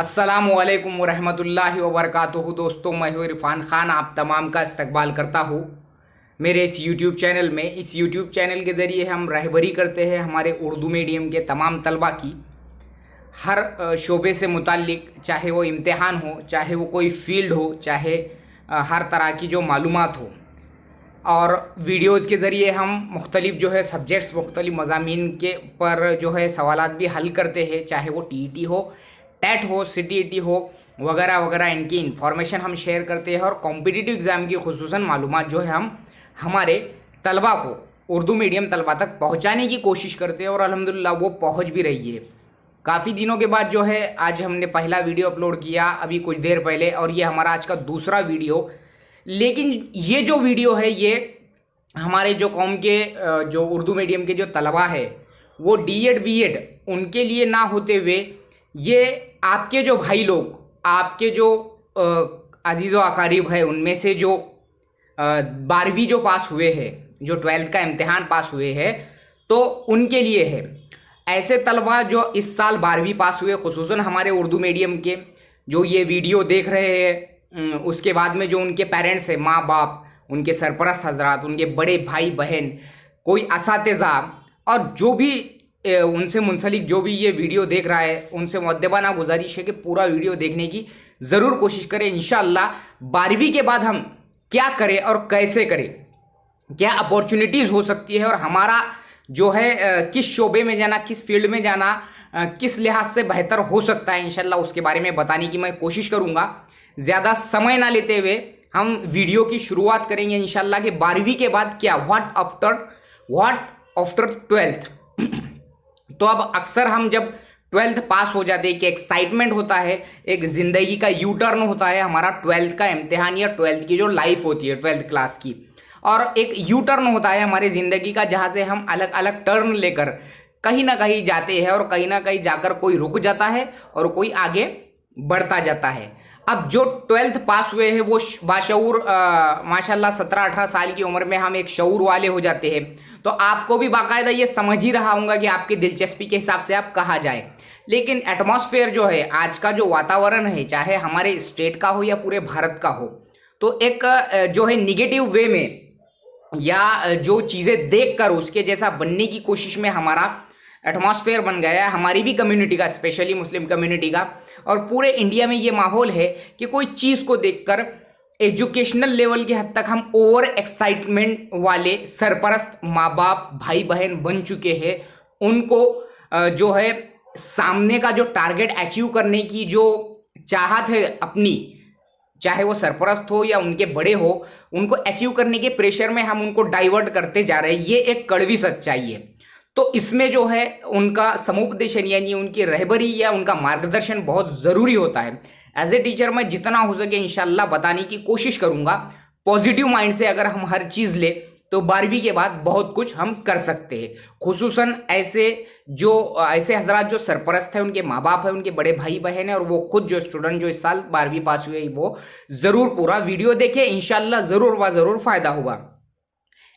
अस्सलामुअलैकुम वरहमतुल्लाहि वबरकातुहू। दोस्तों, मैं हूँ इरफान खान, आप तमाम का इस्तकबाल करता हूँ मेरे इस यूट्यूब चैनल में। इस यूट्यूब चैनल के ज़रिए हम रहबरी करते हैं हमारे उर्दू मीडियम के तमाम तलबा की, हर शोबे से मुताल्लिक, चाहे वो इम्तिहान हो, चाहे वो कोई फील्ड हो, चाहे हर तरह की जो मालूमात हो। और वीडियोज़ के ज़रिए हम मुख्तलिफ़ जो है सब्जेक्ट्स, मुख्तलिफ़ मज़ामीन के पर जो है सवालात भी हल करते हैं, चाहे वो टीईटी हो, टेट हो, सीटीईटी हो, वगैरह वगैरह। इनकी इन्फॉर्मेशन हम शेयर करते हैं और कॉम्पिटिटिव एग्ज़ाम की खुसूसन मालूमात जो है हम हमारे तलबा को, उर्दू मीडियम तलबा तक पहुँचाने की कोशिश करते हैं और अल्हम्दुलिल्लाह वो पहुँच भी रही है। काफ़ी दिनों के बाद जो है आज हमने पहला वीडियो अपलोड किया अभी कुछ देर पहले, और ये हमारा आज का दूसरा वीडियो। लेकिन ये जो वीडियो है ये हमारे जो कौम के जो उर्दू मीडियम के जो तलबा है वो डीएड बीएड उनके लिए ना होते हुए, ये आपके जो भाई लोग, आपके जो अजीज़ व अकारीब है, उनमें से जो 12वीं जो पास हुए हैं, जो 12th का इम्तिहान पास हुए हैं, तो उनके लिए है। ऐसे तलबा जो इस साल 12वीं पास हुए, खुसूसन हमारे उर्दू मीडियम के, जो ये वीडियो देख रहे हैं, उसके बाद में जो उनके पेरेंट्स हैं, माँ बाप, उनके सरपरस्त हजरात, उनके बड़े भाई बहन, कोई असातिज़ा, और जो भी उनसे मुंसलिक जो भी ये वीडियो देख रहा है, उनसे मुअद्दबाना गुजारिश है कि पूरा वीडियो देखने की ज़रूर कोशिश करें। इंशाअल्लाह 12वीं के बाद हम क्या करें और कैसे करें, क्या अपॉर्चुनिटीज़ हो सकती है, और हमारा जो है किस शोबे में जाना, किस फील्ड में जाना, किस लिहाज से बेहतर हो सकता है, इंशाल्लाह उसके बारे में बताने की मैं कोशिश करूँगा। ज़्यादा समय ना लेते हुए हम वीडियो की शुरुआत करेंगे इंशाल्लाह कि 12वीं के बाद क्या, व्हाट आफ्टर 12th। तो अब अक्सर हम जब 12th पास हो जाते हैं कि एक्साइटमेंट होता है, एक ज़िंदगी का यू टर्न होता है हमारा 12th का इम्तिहान या 12th की जो लाइफ होती है 12th क्लास की, और एक यू टर्न होता है हमारे ज़िंदगी का, जहाँ से हम अलग अलग टर्न लेकर कहीं ना कहीं जाते हैं, और कहीं ना कहीं जाकर कोई रुक जाता है और कोई आगे बढ़ता जाता है। अब जो 12th पास हुए हैं वो बाशऊर, माशाल्लाह 17-18 साल की उम्र में हम एक शऊर वाले हो जाते हैं। तो आपको भी बाकायदा ये समझ ही रहा होगा कि आपकी दिलचस्पी के हिसाब से आप कहाँ जाए। लेकिन एटमॉस्फेयर जो है, आज का जो वातावरण है, चाहे हमारे स्टेट का हो या पूरे भारत का हो, तो एक जो है निगेटिव वे में, या जो चीज़ें देखकर उसके जैसा बनने की कोशिश में हमारा एटमॉस्फेयर बन गया है, हमारी भी कम्युनिटी का, स्पेशली मुस्लिम कम्युनिटी का, और पूरे इंडिया में ये माहौल है कि कोई चीज़ को देखकर एजुकेशनल लेवल की हद तक हम ओवर एक्साइटमेंट वाले सरपरस्त माँ बाप, भाई बहन बन चुके हैं। उनको जो है सामने का जो टारगेट अचीव करने की जो चाहत है अपनी, चाहे वो सरपरस्त हो या उनके बड़े हो, उनको अचीव करने के प्रेशर में हम उनको डाइवर्ट करते जा रहे हैं। ये एक कड़वी सच्चाई है। तो इसमें जो है उनका समुपदेशन यानी उनकी रहबरी या उनका मार्गदर्शन बहुत ज़रूरी होता है। एज ए टीचर मैं जितना हो सके इंशाल्लाह बताने की कोशिश करूँगा। पॉजिटिव माइंड से अगर हम हर चीज़ ले तो 12वीं के बाद बहुत कुछ हम कर सकते हैं। खुसूसन ऐसे हजरात जो सरपरस्त है, उनके माँ बाप है, उनके बड़े भाई बहन है, और वो खुद जो स्टूडेंट जो इस साल 12वीं पास हुए, वो ज़रूर पूरा वीडियो देखें, इंशाल्लाह ज़रूर व ज़रूर फ़ायदा होगा।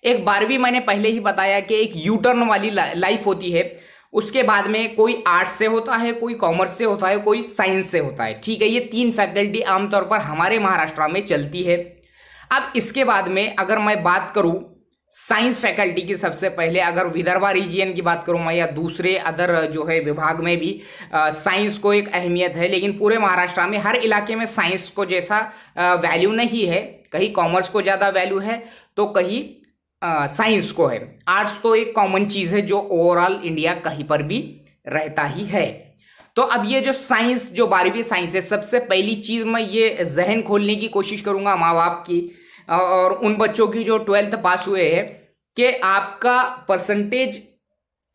एक 12वीं मैंने पहले ही बताया कि एक यू टर्न वाली लाइफ होती है। उसके बाद में कोई आर्ट्स से होता है, कोई कॉमर्स से होता है, कोई साइंस से होता है। ठीक है, ये 3 फैकल्टी आमतौर पर हमारे महाराष्ट्र में चलती है। अब इसके बाद में अगर मैं बात करूं साइंस फैकल्टी की, सबसे पहले अगर विदर्भा रीजियन की बात करूं मैं, या दूसरे अदर जो है विभाग में भी साइंस को एक अहमियत है, लेकिन पूरे महाराष्ट्र में हर इलाके में साइंस को जैसा वैल्यू नहीं है। कहीं कॉमर्स को ज़्यादा वैल्यू है तो कहीं साइंस को है। आर्ट्स तो एक कॉमन चीज़ है जो ओवरऑल इंडिया कहीं पर भी रहता ही है। तो अब ये जो साइंस, जो 12वीं साइंस है, सबसे पहली चीज़ मैं ये जहन खोलने की कोशिश करूँगा माँ बाप की और उन बच्चों की जो 12th पास हुए हैं, कि आपका परसेंटेज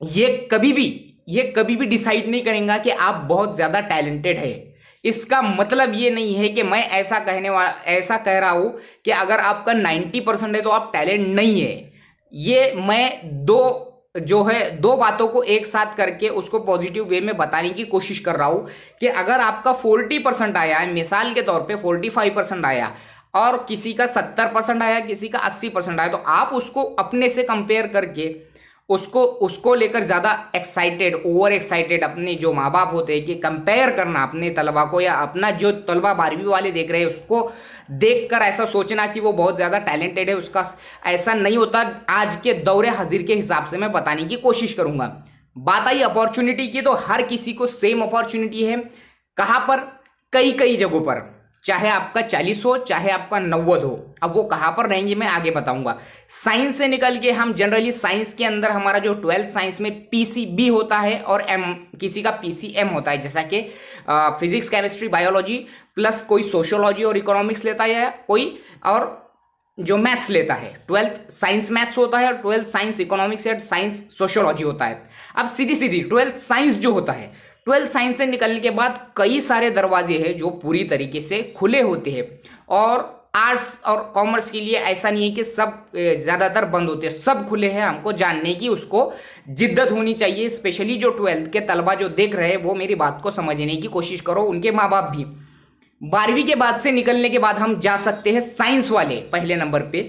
ये कभी भी डिसाइड नहीं करेगा कि आप बहुत ज़्यादा टैलेंटेड है। इसका मतलब ये नहीं है कि मैं ऐसा कह रहा हूँ कि अगर आपका 90% है तो आप टैलेंट नहीं है। ये मैं दो बातों को एक साथ करके उसको पॉजिटिव वे में बताने की कोशिश कर रहा हूँ कि अगर आपका 40% आया है, मिसाल के तौर पे 45% आया, और किसी का 70% आया, किसी का 80% आया, तो आप उसको अपने से कंपेयर करके उसको उसको लेकर ज़्यादा एक्साइटेड, ओवर एक्साइटेड अपने जो माँ बाप होते हैं कि कंपेयर करना अपने तलबा को, या अपना जो तलबा 12वीं वाले देख रहे हैं उसको देखकर ऐसा सोचना कि वो बहुत ज़्यादा टैलेंटेड है, उसका ऐसा नहीं होता। आज के दौरे हाजिर के हिसाब से मैं बताने की कोशिश करूंगा। बात आई अपॉर्चुनिटी की, तो हर किसी को सेम अपॉर्चुनिटी है। कहाँ पर? कई कई जगहों पर, चाहे आपका 40 हो चाहे आपका 90 हो। अब वो कहाँ पर रहेंगे मैं आगे बताऊंगा। साइंस से निकल के हम जनरली साइंस के अंदर हमारा जो 12th साइंस में पीसीबी होता है और एम, किसी का पीसीएम होता है, जैसा कि फिजिक्स, केमिस्ट्री, बायोलॉजी प्लस कोई सोशियोलॉजी और इकोनॉमिक्स लेता है, कोई और जो मैथ्स लेता है। 12th साइंस मैथ्स होता है और 12th साइंस इकोनॉमिक्स या साइंस सोशियोलॉजी होता है। अब सीधी सीधी 12th साइंस जो होता है, 12th साइंस से निकलने के बाद कई सारे दरवाजे हैं जो पूरी तरीके से खुले होते हैं। और आर्ट्स और कॉमर्स के लिए ऐसा नहीं है कि सब ज़्यादातर बंद होते हैं, सब खुले हैं। हमको जानने की उसको जिद्दत होनी चाहिए। स्पेशली जो 12th के तलबा जो देख रहे हैं वो मेरी बात को समझने की कोशिश करो, उनके माँ बाप भी। 12वीं के बाद से निकलने के बाद हम जा सकते हैं साइंस वाले पहले नंबर पे,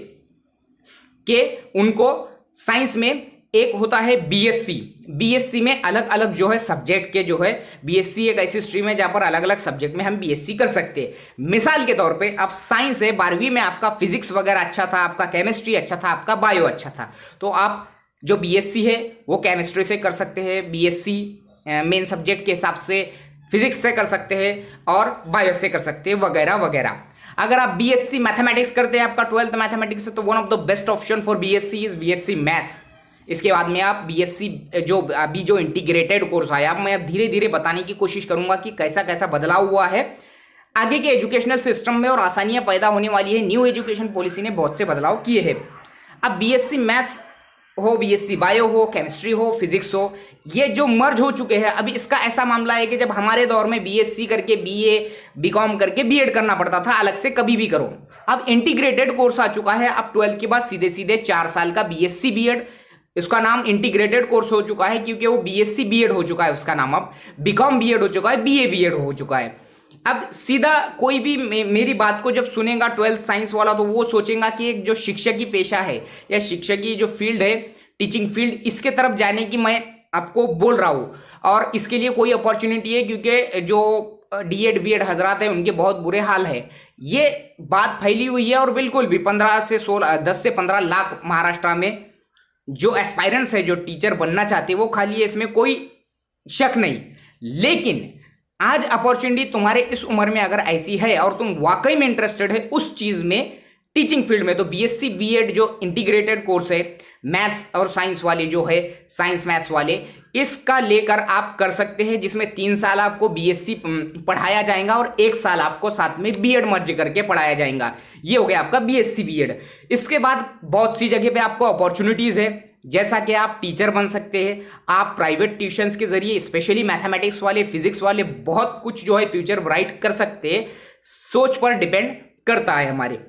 कि उनको साइंस में एक होता है बीएससी। बीएससी में अलग अलग जो है सब्जेक्ट के जो है, बीएससी एक ऐसी स्ट्रीम है जहां पर अलग अलग सब्जेक्ट में हम बीएससी कर सकते हैं। मिसाल के तौर पे आप साइंस है, 12वीं में आपका फिजिक्स वगैरह अच्छा था, आपका केमिस्ट्री अच्छा था, आपका बायो अच्छा था, तो आप जो बीएससी है वो केमिस्ट्री से कर सकते हैं, बीएससी मेन सब्जेक्ट के हिसाब से फिजिक्स से कर सकते हैं और बायो से कर सकते हैं, वगैरह वगैरह। अगर आप बीएससी मैथमेटिक्स करते हैं, आपका 12th मैथमेटिक्स है, तो one of the best option for BSc is BSc maths. इसके बाद में आप बीएससी जो अभी जो इंटीग्रेटेड कोर्स आया, अब मैं धीरे धीरे बताने की कोशिश करूंगा कि कैसा कैसा बदलाव हुआ है आगे के एजुकेशनल सिस्टम में और आसानियां पैदा होने वाली है। न्यू एजुकेशन पॉलिसी ने बहुत से बदलाव किए हैं। अब बीएससी मैथ्स हो, बीएससी बायो हो, केमिस्ट्री हो, फिजिक्स हो, ये जो मर्ज हो चुके हैं। अभी इसका ऐसा मामला है कि जब हमारे दौर में बीएससी करके बीए, बीकॉम करके बीएड करना पड़ता था अलग से, कभी भी करो। अब इंटीग्रेटेड कोर्स आ चुका है। अब 12th के बाद सीधे सीधे 4 साल का बीएससी बीएड, इसका नाम इंटीग्रेटेड कोर्स हो चुका है क्योंकि वो बीएससी बीएड हो चुका है उसका नाम, अब बीकॉम बीएड हो चुका है, बीए बीएड हो चुका है। अब सीधा कोई भी मेरी बात को जब सुनेगा 12th साइंस वाला, तो वो सोचेगा कि एक जो शिक्षक की पेशा है या शिक्षक की जो फील्ड है, टीचिंग फील्ड, इसके तरफ जाने की मैं आपको बोल रहा हूँ। और इसके लिए कोई अपॉर्चुनिटी है, क्योंकि जो डीएड बीएड हजरात है उनके बहुत बुरे हाल है। ये बात फैली हुई है और बिल्कुल भी 10 से 15 लाख महाराष्ट्र में जो एस्पायरेंट्स है, जो टीचर बनना चाहते हैं, वो खाली है, इसमें कोई शक नहीं। लेकिन आज अपॉर्चुनिटी तुम्हारे इस उम्र में अगर ऐसी है और तुम वाकई में इंटरेस्टेड है उस चीज में, टीचिंग फील्ड में, तो बीएससी बीएड जो इंटीग्रेटेड कोर्स है मैथ्स और साइंस वाले जो है, साइंस मैथ्स वाले, इसका लेकर आप कर सकते हैं, जिसमें 3 साल आपको बीएससी पढ़ाया जाएगा और 1 साल आपको साथ में बीएड मर्ज करके पढ़ाया जाएगा। ये हो गया आपका बीएससी बीएड। इसके बाद बहुत सी जगह पे आपको अपॉर्चुनिटीज है, जैसा कि आप टीचर बन सकते हैं, आप प्राइवेट ट्यूशंस के जरिए, स्पेशली मैथमेटिक्स वाले, फिजिक्स वाले, बहुत कुछ जो है फ्यूचर ब्राइट कर सकते हैं। सोच पर डिपेंड करता है हमारे।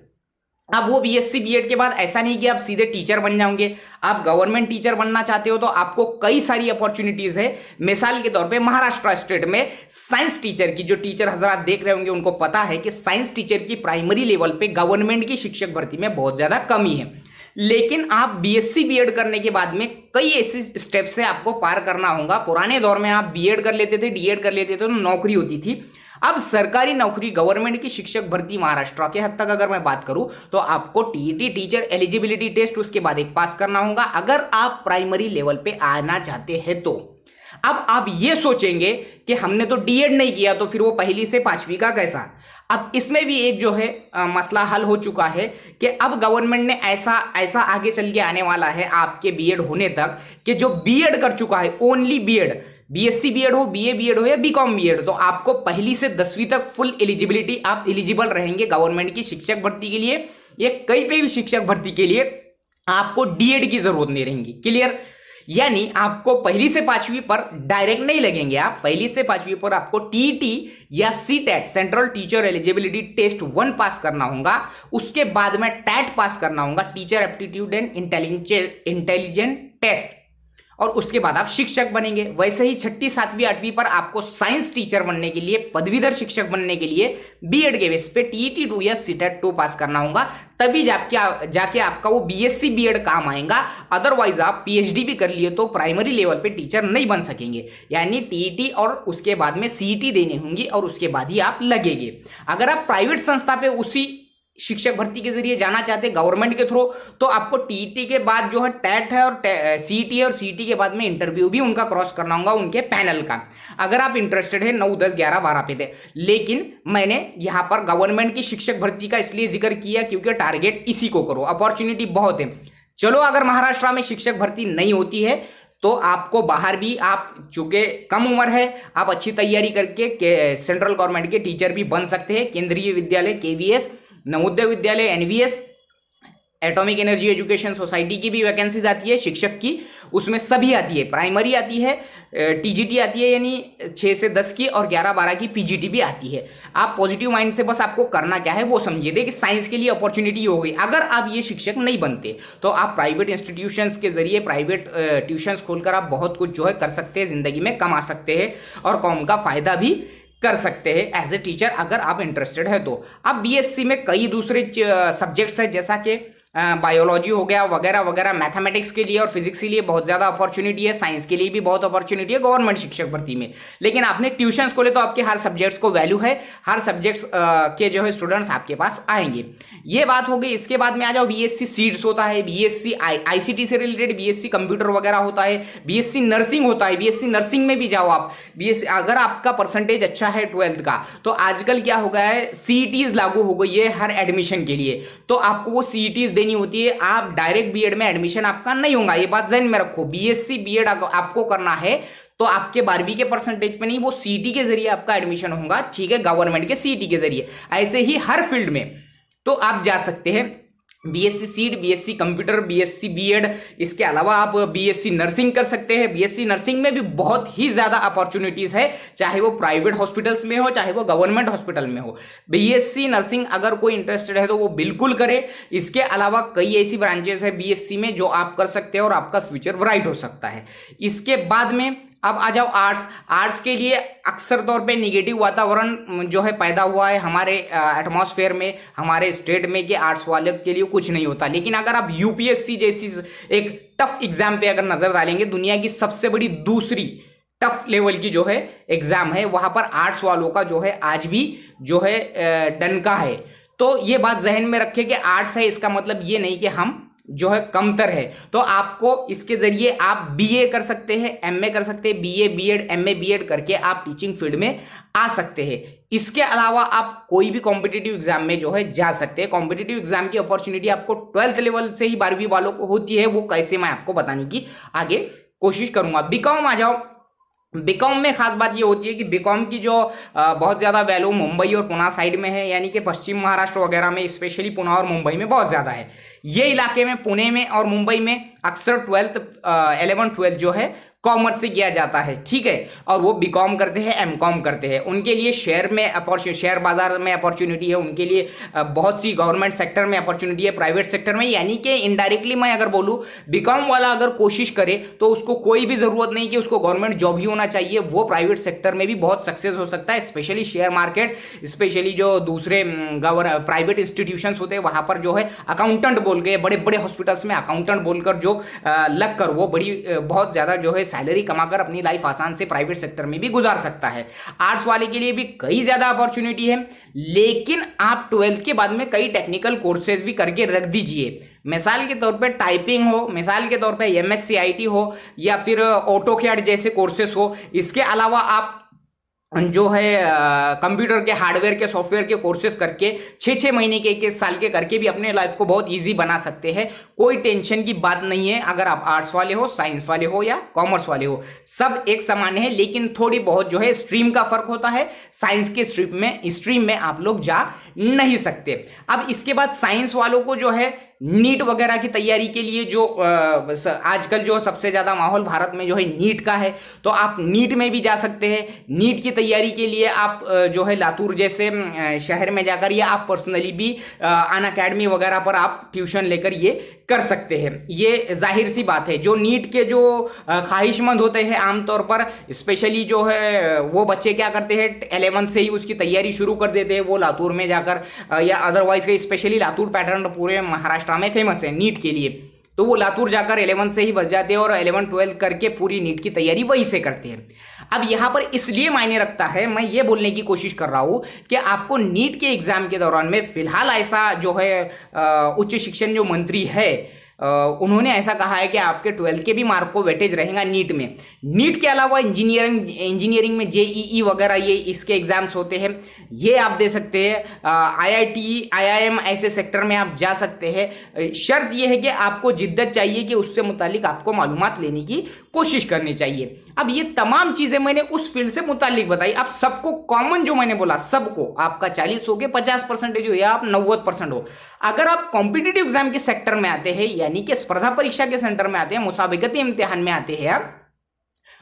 अब वो बीएससी बीएड के बाद ऐसा नहीं कि आप सीधे टीचर बन जाओगे। आप गवर्नमेंट टीचर बनना चाहते हो तो आपको कई सारी अपॉर्चुनिटीज है। मिसाल के तौर पे महाराष्ट्र स्टेट में साइंस टीचर की, जो टीचर हजरात देख रहे होंगे उनको पता है कि साइंस टीचर की प्राइमरी लेवल पे गवर्नमेंट की शिक्षक भर्ती में बहुत ज्यादा कमी है। लेकिन आप बीएससी बीएड करने के बाद में कई ऐसे स्टेप से आपको पार करना होगा। पुराने दौर में आप बीएड कर लेते थे, डीएड कर लेते थे तो नौकरी होती थी। अब सरकारी नौकरी, गवर्नमेंट की शिक्षक भर्ती महाराष्ट्र के हद तक अगर मैं बात करूं तो आपको टीईटी टीचर एलिजिबिलिटी टेस्ट उसके बाद एक पास करना होगा अगर आप प्राइमरी लेवल पे आना चाहते हैं तो। अब आप ये सोचेंगे कि हमने तो डीएड नहीं किया तो फिर वो 1ली से 5वीं का कैसा। अब इसमें भी एक जो है मसला हल हो चुका है कि अब गवर्नमेंट ने ऐसा आगे चल के आने वाला है आपके बीएड होने तक कि जो बीएड कर चुका है, ओनली बीएड, बीएससी बीएड हो, बीए बीएड हो या बीकॉम बीएड, तो आपको 1ली से 10वीं तक फुल एलिजिबिलिटी, आप एलिजिबल रहेंगे गवर्नमेंट की शिक्षक भर्ती के लिए। ये कहीं पे भी शिक्षक भर्ती के लिए आपको डीएड की जरूरत नहीं रहेगी। क्लियर? यानी आपको 1ली से 5वीं पर डायरेक्ट नहीं लगेंगे। आप 1ली से 5वीं पर आपको टीईटी या CTET, central teacher eligibility test 1 pass करना होगा। उसके बाद में टैट पास करना होगा, teacher aptitude and intelligent test. और उसके बाद आप शिक्षक बनेंगे। वैसे ही 6ठी 7वीं 8वीं पर आपको साइंस टीचर बनने के लिए, पदवीधर शिक्षक बनने के लिए बीएड के बेस पे टीईटी 2 या सीटेट 2 पास करना होगा, तभी जाके आपका वो बीएससी बीएड काम आएगा। अदरवाइज आप पीएचडी भी कर लिए तो प्राइमरी लेवल पे टीचर नहीं बन सकेंगे, यानी टीईटी और उसके बाद में सीईटी देनी होंगी और उसके बाद ही आप लगेंगे। अगर आप प्राइवेट संस्था पे उसी शिक्षक भर्ती के जरिए जाना चाहते हैं गवर्नमेंट के थ्रू, तो आपको टीईटी के बाद जो है टेट है और सीईटी है, और सीईटी के बाद में इंटरव्यू भी उनका क्रॉस करना होगा उनके पैनल का। अगर आप इंटरेस्टेड है 9, 10, 11, 12 पे थे, लेकिन मैंने यहां पर गवर्नमेंट की शिक्षक भर्ती का इसलिए जिक्र किया क्योंकि टारगेट इसी को करो, अपॉर्चुनिटी बहुत है। चलो अगर महाराष्ट्र में शिक्षक भर्ती नहीं होती है तो आपको बाहर भी, आप चूंकि कम उम्र है, आप अच्छी तैयारी करके सेंट्रल गवर्नमेंट के टीचर भी बन सकते हैं। केंद्रीय विद्यालय KVS, Navodaya Vidyalaya NVS, atomic energy education society की भी वैकेंसीज आती है शिक्षक की, उसमें सभी आती है। प्राइमरी आती है, टीजीटी आती है यानी 6 से 10 की, और 11, 12 की पीजीटी भी आती है। आप पॉजिटिव माइंड से बस आपको करना क्या है वो समझिए। देखिए साइंस के लिए अपॉर्चुनिटी हो गई। अगर आप ये शिक्षक नहीं बनते तो आप प्राइवेट इंस्टीट्यूशंस के जरिए, प्राइवेट ट्यूशंस खोलकर आप बहुत कुछ जो है कर सकते हैं, जिंदगी में कमा सकते हैं और कौम का फायदा भी कर सकते हैं एज ए टीचर, अगर आप इंटरेस्टेड है तो। अब बीएससी में कई दूसरे सब्जेक्ट्स हैं, जैसा कि बायोलॉजी हो गया वगैरह वगैरह। मैथमेटिक्स के लिए और फिजिक्स के लिए बहुत ज़्यादा अपॉर्चुनिटी है, साइंस के लिए भी बहुत अपॉर्चुनिटी है गवर्नमेंट शिक्षक भर्ती में। लेकिन आपने ट्यूशंस खोले तो आपके हर सब्जेक्ट्स को वैल्यू है, हर सब्जेक्ट्स के जो है स्टूडेंट्स आपके पास आएंगे। ये बात हो गई। इसके बाद में आ जाओ, बीएससी सीड्स होता है, बीएससी आईसीटी से रिलेटेड, बीएससी कंप्यूटर वगैरह होता है, बीएससी नर्सिंग होता है। बीएससी नर्सिंग में भी जाओ आप, बीएससी अगर आपका परसेंटेज अच्छा है 12th का, तो आजकल क्या हो गया है, सीईटीज लागू हो गई है हर एडमिशन के लिए, तो आपको वो सीईटीज देनी होती है। आप डायरेक्ट बीएड में एडमिशन आपका नहीं होगा, ये बात ध्यान में रखो। बीएससी बीएड आपको करना है तो आपके 12वीं के परसेंटेज पे नहीं, वो सीईटी के जरिए आपका एडमिशन होगा, ठीक है, गवर्नमेंट के सीईटी के जरिए। ऐसे ही हर फील्ड में तो आप जा सकते हैं। BSc seed, BSc computer, BSc BEd, इसके अलावा आप बीएससी नर्सिंग कर सकते हैं। बीएससी नर्सिंग में भी बहुत ही ज्यादा अपॉर्चुनिटीज है, चाहे वो प्राइवेट हॉस्पिटल्स में हो चाहे वो गवर्नमेंट हॉस्पिटल में हो। बीएससी नर्सिंग अगर कोई इंटरेस्टेड है तो वो बिल्कुल करे। इसके अलावा कई ऐसी ब्रांचेस है बीएससी में जो आप कर सकते हैं और आपका फ्यूचर ब्राइट हो सकता है। इसके बाद में अब आ जाओ आर्ट्स। आर्ट्स के लिए अक्सर तौर पे निगेटिव वातावरण जो है पैदा हुआ है हमारे एटमॉस्फेयर में, हमारे स्टेट में, कि आर्ट्स वाले के लिए कुछ नहीं होता। लेकिन अगर आप यूपीएससी जैसी एक टफ एग्जाम पे अगर नजर डालेंगे, दुनिया की सबसे बड़ी दूसरी टफ लेवल की जो है एग्जाम है, वहां पर आर्ट्स वालों का जो है आज भी जो है डंका है। तो ये बात जहन में रखें कि आर्ट्स है इसका मतलब ये नहीं कि हम जो है कमतर है। तो आपको इसके जरिए आप बीए कर सकते हैं, एमए कर सकते हैं, बीए बीएड एमए बीएड करके आप टीचिंग फील्ड में आ सकते हैं। इसके अलावा आप कोई भी कॉम्पिटिटिव एग्जाम में जो है जा सकते हैं। कॉम्पिटिटिव एग्जाम की अपॉर्चुनिटी आपको 12th लेवल से ही 12वीं वालों को होती है, वो कैसे मैं आपको बताने की आगे कोशिश करूंगा। बीकॉम आ जाओ। बीकॉम में खास बात ये होती है कि बीकॉम की जो बहुत ज़्यादा वैल्यू मुंबई और पुणे साइड में है, यानी कि पश्चिम महाराष्ट्र वगैरह में, स्पेशली पुणे और मुंबई में बहुत ज़्यादा है। ये इलाके में, पुणे में और मुंबई में अक्सर 12th 11th 12th जो है कॉमर्स से किया जाता है, ठीक है, और वो बीकॉम करते हैं, एमकॉम करते हैं। उनके लिए शेयर बाजार में अपॉर्चुनिटी है, उनके लिए बहुत सी गवर्नमेंट सेक्टर में अपॉर्चुनिटी है, प्राइवेट सेक्टर में। यानी कि इनडायरेक्टली मैं अगर बोलूँ, बीकॉम वाला अगर कोशिश करे तो उसको कोई भी जरूरत नहीं कि उसको गवर्नमेंट जॉब ही होना चाहिए, वो प्राइवेट सेक्टर में भी बहुत सक्सेस हो सकता है। स्पेशली शेयर मार्केट, स्पेशली जो दूसरे प्राइवेट इंस्टीट्यूशंस होते हैं वहां पर जो है अकाउंटेंट बोल के, बड़े बड़े हॉस्पिटल्स में अकाउंटेंट बोलकर जो लग कर वो बहुत ज्यादा जो है सैलरी कमाकर अपनी लाइफ आसान से प्राइवेट सेक्टर में भी गुजार सकता है। आर्ट्स वाले के लिए भी कई ज्यादा अपॉर्चुनिटी है, लेकिन आप 12th के बाद में कई टेक्निकल कोर्सेज भी करके रख दीजिए। मिसाल के तौर पे टाइपिंग हो, मिसाल के तौर पे एमएससीआईटी हो, या फिर ऑटोकैड जैसे कोर्सेज हो। इसके अलावा आप जो है कंप्यूटर के, हार्डवेयर के, सॉफ्टवेयर के कोर्सेज करके 6-6 महीने के, 1 साल के करके भी अपने लाइफ को बहुत इजी बना सकते हैं। कोई टेंशन की बात नहीं है। अगर आप आर्ट्स वाले हो, साइंस वाले हो या कॉमर्स वाले हो, सब एक समान है, लेकिन थोड़ी बहुत जो है स्ट्रीम का फर्क होता है। साइंस के स्ट्रीम में आप लोग जा नहीं सकते। अब इसके बाद साइंस वालों को जो है नीट वगैरह की तैयारी के लिए जो आजकल जो सबसे ज़्यादा माहौल भारत में जो है नीट का है, तो आप नीट में भी जा सकते हैं। नीट की तैयारी के लिए आप जो है लातूर जैसे शहर में जाकर या आप पर्सनली भी अन अकेडमी वगैरह पर आप ट्यूशन लेकर ये कर सकते हैं। ये जाहिर सी बात है, जो नीट के जो ख्वाहिशमंद होते हैं आमतौर पर, स्पेशली जो है वो बच्चे क्या करते हैं 11th से ही उसकी तैयारी शुरू कर देते हैं वो लातूर में जाकर, या अदरवाइज के स्पेशली लातूर पैटर्न पूरे महाराष्ट्र में फेमस है नीट के लिए, तो वो लातूर जाकर 11th से ही बच जाते हैं और 11-12 करके पूरी नीट की तैयारी वहीं से करते हैं। अब यहाँ पर इसलिए मायने रखता है, मैं ये बोलने की कोशिश कर रहा हूँ कि आपको नीट के एग्जाम के दौरान में फिलहाल ऐसा जो है उच्च शिक्षण जो मंत्री है उन्होंने ऐसा कहा है कि आपके 12th के भी मार्क को वेटेज रहेगा नीट में। नीट के अलावा इंजीनियरिंग में जेईई वगैरह ये इसके एग्जाम्स होते हैं, ये आप दे सकते हैं। आईआईटी आईआईएम ऐसे सेक्टर में आप जा सकते हैं। शर्त यह है कि आपको जिद्दत चाहिए कि उससे मुतालिक आपको मालूमात लेने की कोशिश करनी चाहिए। अब ये तमाम चीजें मैंने उस फील्ड से मुतालिक बताई। अब सबको कॉमन जो मैंने बोला, सबको आपका 40 हो गया, 50% हो या आप 90% हो, अगर आप कॉम्पिटिटिव एग्जाम के सेक्टर में आते हैं, यानी कि स्पर्धा परीक्षा के सेंटर में आते हैं, मुसाबिकती इम्तिहान में आते हैं, आप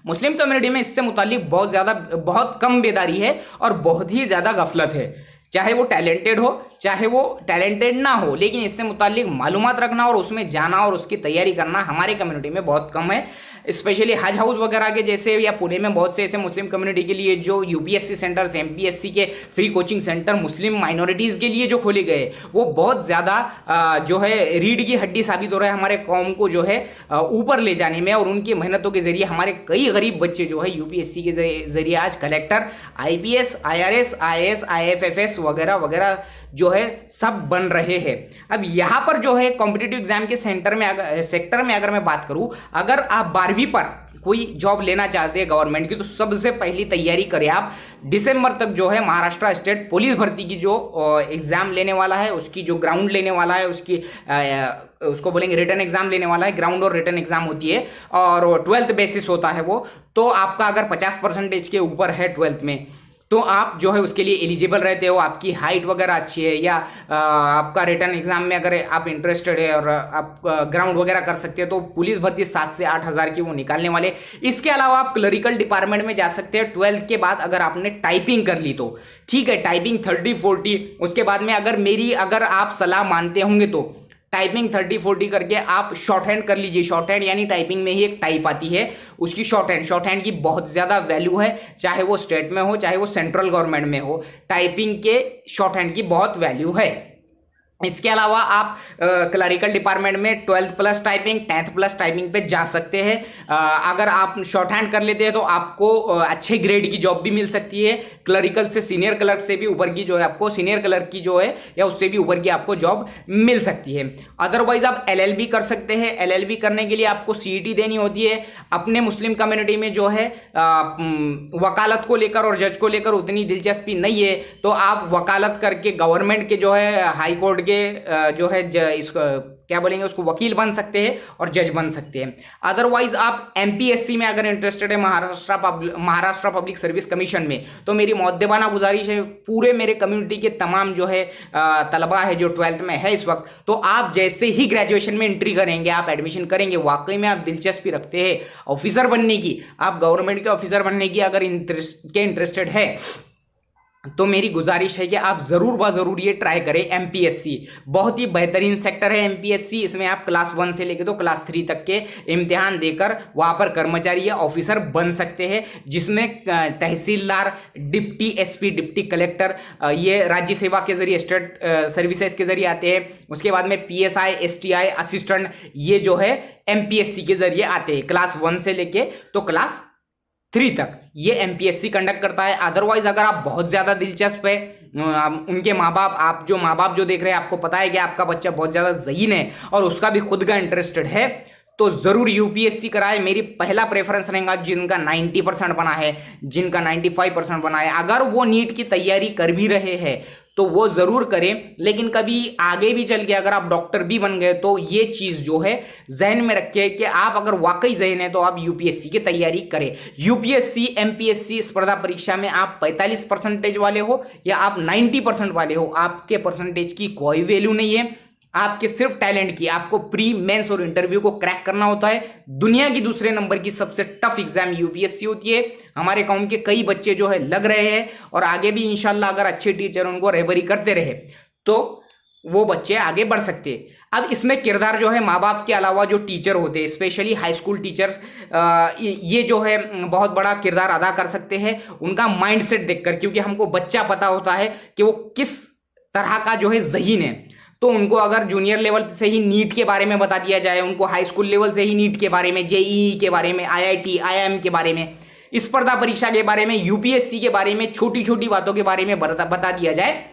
मुस्लिम कम्युनिटी में इससे मुतालिक बहुत कम बेदारी है और बहुत ही ज्यादा गफलत है। चाहे वो टैलेंटेड हो चाहे वो टैलेंटेड ना हो, लेकिन इससे मुतालिक मालूमात रखना और उसमें जाना और उसकी तैयारी करना हमारे कम्युनिटी में बहुत कम है। स्पेशली हज हाउस वगैरह के जैसे, या पुणे में बहुत से ऐसे मुस्लिम कम्युनिटी के लिए जो यूपीएससी सेंटर्स, एमपीएससी के फ्री कोचिंग सेंटर मुस्लिम माइनॉरिटीज़ के लिए जो खोले गए, वो बहुत ज़्यादा जो है रीढ़ की हड्डी साबित हो रहा है हमारे कौम को जो है ऊपर ले जाने में। और उनकी मेहनतों के जरिए हमारे कई गरीब बच्चे जो है यूपीएससी के जरिए आज कलेक्टर, आईपीएस, आईआरएस, आईएएस, आईएफएफएस वगैरह वगैरह जो है सब बन रहे हैं। अब यहाँ पर जो है कॉम्पिटिटिव एग्जाम के सेक्टर में अगर मैं बात करूं, अगर आप 12वीं पर कोई जॉब लेना चाहते हैं गवर्नमेंट की, तो सबसे पहली तैयारी करें आप दिसंबर तक जो है महाराष्ट्र स्टेट पुलिस भर्ती की जो एग्जाम लेने वाला है, उसकी जो ग्राउंड लेने वाला है, उसको बोलेंगे रिटर्न एग्जाम लेने वाला है। ग्राउंड और रिटर्न एग्जाम होती है और 12th बेसिस होता है वो। तो आपका अगर 50% के ऊपर है 12th में, तो आप जो है उसके लिए एलिजिबल रहते हो, आपकी हाइट वगैरह अच्छी है, या आपका रिटर्न एग्जाम में अगर आप इंटरेस्टेड है और आप ग्राउंड वगैरह कर सकते हैं, तो पुलिस भर्ती 7 से 8 हज़ार की वो निकालने वाले। इसके अलावा आप क्लरिकल डिपार्टमेंट में जा सकते हैं 12th के बाद, अगर आपने टाइपिंग कर ली तो ठीक है, टाइपिंग 30-40। उसके बाद में अगर आप सलाह मानते होंगे तो टाइपिंग 30-40 करके आप शॉर्ट हैंड कर लीजिए। शॉर्ट हैंड यानी टाइपिंग में ही एक टाइप आती है, उसकी शॉर्ट हैंड की बहुत ज़्यादा वैल्यू है, चाहे वो स्टेट में हो चाहे वो सेंट्रल गवर्नमेंट में हो, टाइपिंग के शॉर्ट हैंड की बहुत वैल्यू है। इसके अलावा आप क्लरिकल डिपार्टमेंट में 12th plus typing, 10th plus typing पे जा सकते हैं। अगर आप शॉर्ट हैंड कर लेते हैं तो आपको अच्छे ग्रेड की जॉब भी मिल सकती है। क्लरिकल से सीनियर क्लर्क से भी ऊपर की जो है आपको सीनियर क्लर्क की जो है या उससे भी ऊपर की आपको जॉब मिल सकती है। अदरवाइज आप LLB कर सकते हैं। LLB करने के लिए आपको CET देनी होती है। अपने मुस्लिम कम्युनिटी में जो है वकालत को लेकर और जज को लेकर उतनी दिलचस्पी नहीं है, तो आप वकालत करके गवर्नमेंट के जो है हाई कोर्ट जो है इसको क्या बोलेंगे उसको वकील बन सकते हैं और जज बन सकते हैं। अदरवाइज आप MPSC में अगर इंटरेस्टेड है, महाराष्ट्र पब्लिक सर्विस कमीशन में, तो मेरी मुद्दबाना गुजारिश है पूरे मेरे कम्युनिटी के तमाम जो है तलबा है जो 12th में है इस वक्त, तो आप जैसे ही ग्रेजुएशन में एंट्री करेंगे, आप एडमिशन करेंगे, वाकई में आप दिलचस्पी रखते हैं ऑफिसर बनने की, आप गवर्नमेंट के ऑफिसर बनने की अगर इंटरेस्टेड है, तो मेरी गुजारिश है कि आप जरूर ब-जरूर ये ट्राई करें। MPSC बहुत ही बेहतरीन सेक्टर है MPSC। इसमें आप क्लास 1 से लेकर तो क्लास 3 तक के इम्तिहान देकर वहां पर कर्मचारी या ऑफिसर बन सकते हैं, जिसमें तहसीलदार, डिप्टी SP, डिप्टी कलेक्टर ये राज्य सेवा के जरिए, स्टेट सर्विसेज के जरिए आते हैं। उसके बाद में PSI, STI असिस्टेंट, ये जो है MPSC के जरिए आते हैं क्लास 1 से लेके तो क्लास 3 तक ये MPSC कंडक्ट करता है। अदरवाइज अगर आप बहुत ज़्यादा दिलचस्प है, उनके माँ बाप जो देख रहे हैं, आपको पता है कि आपका बच्चा बहुत ज़्यादा ज़हीन है और उसका भी खुद का इंटरेस्टेड है, तो ज़रूर UPSC कराए। मेरी पहला प्रेफरेंस रहेगा जिनका 90% बना है, जिनका 95% बना है। अगर वो नीट की तैयारी कर भी रहे हैं तो वो ज़रूर करें, लेकिन कभी आगे भी चल के अगर आप डॉक्टर भी बन गए तो ये चीज़ जो है जहन में रखें कि आप अगर वाकई जहन है तो आप UPSC की तैयारी करें। UPSC MPSC स्पर्धा परीक्षा में आप 45% वाले हो या आप 90% वाले हो, आपके परसेंटेज की कोई वैल्यू नहीं है। आपके सिर्फ टैलेंट की। आपको प्री, मेंस और इंटरव्यू को क्रैक करना होता है। दुनिया की दूसरे नंबर की सबसे टफ एग्जाम यूपीएससी होती है। हमारे गांव के कई बच्चे जो है लग रहे हैं और आगे भी इंशाल्लाह अगर अच्छे टीचर उनको रहबरी करते रहे तो वो बच्चे आगे बढ़ सकते हैं। अब इसमें किरदार जो है माँ बाप के अलावा जो टीचर होते हैं, स्पेशली हाई स्कूल टीचर्स, ये जो है बहुत बड़ा किरदार अदा कर सकते हैं उनका माइंडसेट देखकर, क्योंकि हमको बच्चा पता होता है कि वो किस तरह का जो है ज़हीन है। तो उनको अगर जूनियर लेवल से ही नीट के बारे में बता दिया जाए, उनको हाई स्कूल लेवल से ही नीट के बारे में, जेईई के बारे में, आईआईटी, आईआईएम के बारे में, स्पर्धा परीक्षा के बारे में, यूपीएससी के बारे में, छोटी छोटी बातों के बारे में बता दिया जाए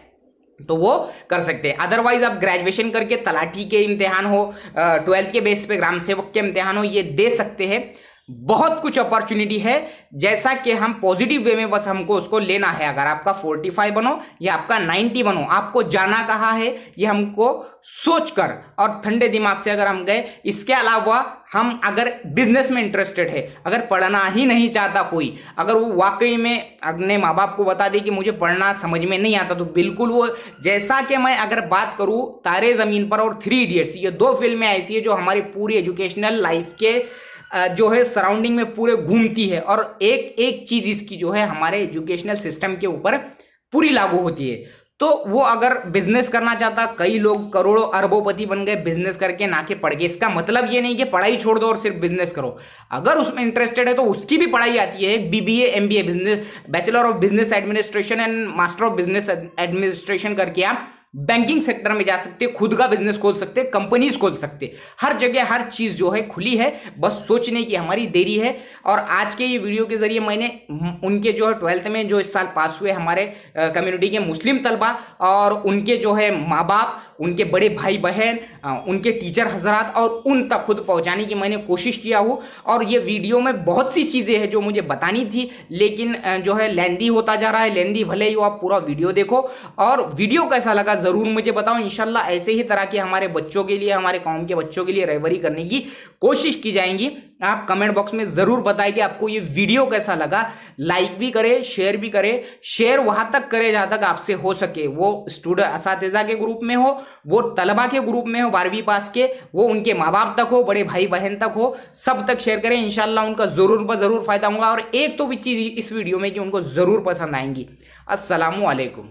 तो वो कर सकते हैं। अदरवाइज आप ग्रेजुएशन करके तलाटी के इम्तिहान हो, 12th के बेस पे ग्राम सेवक के इम्तिहान हो, ये दे सकते हैं। बहुत कुछ अपॉर्चुनिटी है, जैसा कि हम पॉजिटिव वे में बस हमको उसको लेना है। अगर आपका 45 बनो या आपका 90 बनो, आपको जाना कहाँ है ये हमको सोचकर और ठंडे दिमाग से अगर हम गए। इसके अलावा हम अगर बिजनेस में इंटरेस्टेड है, अगर पढ़ना ही नहीं चाहता कोई, अगर वो वाकई में अपने माँ बाप को बता दे कि मुझे पढ़ना समझ में नहीं आता, तो बिल्कुल वो, जैसा कि मैं अगर बात करूँ तारे ज़मीन पर और 3 इडियट्स, ये 2 फिल्में ऐसी है जो हमारी पूरी एजुकेशनल लाइफ के जो है सराउंडिंग में पूरे घूमती है और एक एक चीज इसकी जो है हमारे एजुकेशनल सिस्टम के ऊपर पूरी लागू होती है। तो वो अगर बिजनेस करना चाहता, कई लोग करोड़ों अरबोपति बन गए बिजनेस करके, ना कि पढ़ के। इसका मतलब ये नहीं कि पढ़ाई छोड़ दो और सिर्फ बिजनेस करो। अगर उसमें इंटरेस्टेड है तो उसकी भी पढ़ाई आती है, BBA, MBA, business, bachelor of business administration and master of business administration करके आप बैंकिंग सेक्टर में जा सकते, खुद का बिजनेस खोल सकते, कंपनीज खोल सकते। हर जगह हर चीज जो है खुली है, बस सोचने की हमारी देरी है। और आज के ये वीडियो के जरिए मैंने उनके जो है 12th में जो इस साल पास हुए हमारे कम्युनिटी के मुस्लिम तलबा और उनके जो है माँ बाप, उनके बड़े भाई बहन, उनके टीचर हजरात और उन तक खुद पहुंचाने की मैंने कोशिश किया हूँ। और ये वीडियो में बहुत सी चीज़ें हैं जो मुझे बतानी थी, लेकिन जो है लेंदी होता जा रहा है। लेंदी भले ही हो, आप पूरा वीडियो देखो और वीडियो कैसा लगा ज़रूर मुझे बताओ। इंशाल्लाह ऐसे ही तरह के हमारे बच्चों के लिए, हमारे कौम के बच्चों के लिए रहबरी करने की कोशिश की जाएंगी। आप कमेंट बॉक्स में ज़रूर बताएं कि आपको ये वीडियो कैसा लगा। लाइक भी करें, शेयर भी करें। शेयर वहां तक करें जहां तक आपसे हो सके, वो स्टूडेंट असातिज़ा के ग्रुप में हो, वो तलबा के ग्रुप में हो 12वीं पास के, वो उनके माँ बाप तक हो, बड़े भाई बहन तक हो, सब तक शेयर करें। इंशाल्लाह उनका ज़रूर फायदा होगा। और एक तो भी चीज़ इस वीडियो में कि उनको ज़रूर पसंद आएंगी। अस्सलामु अलैकुम।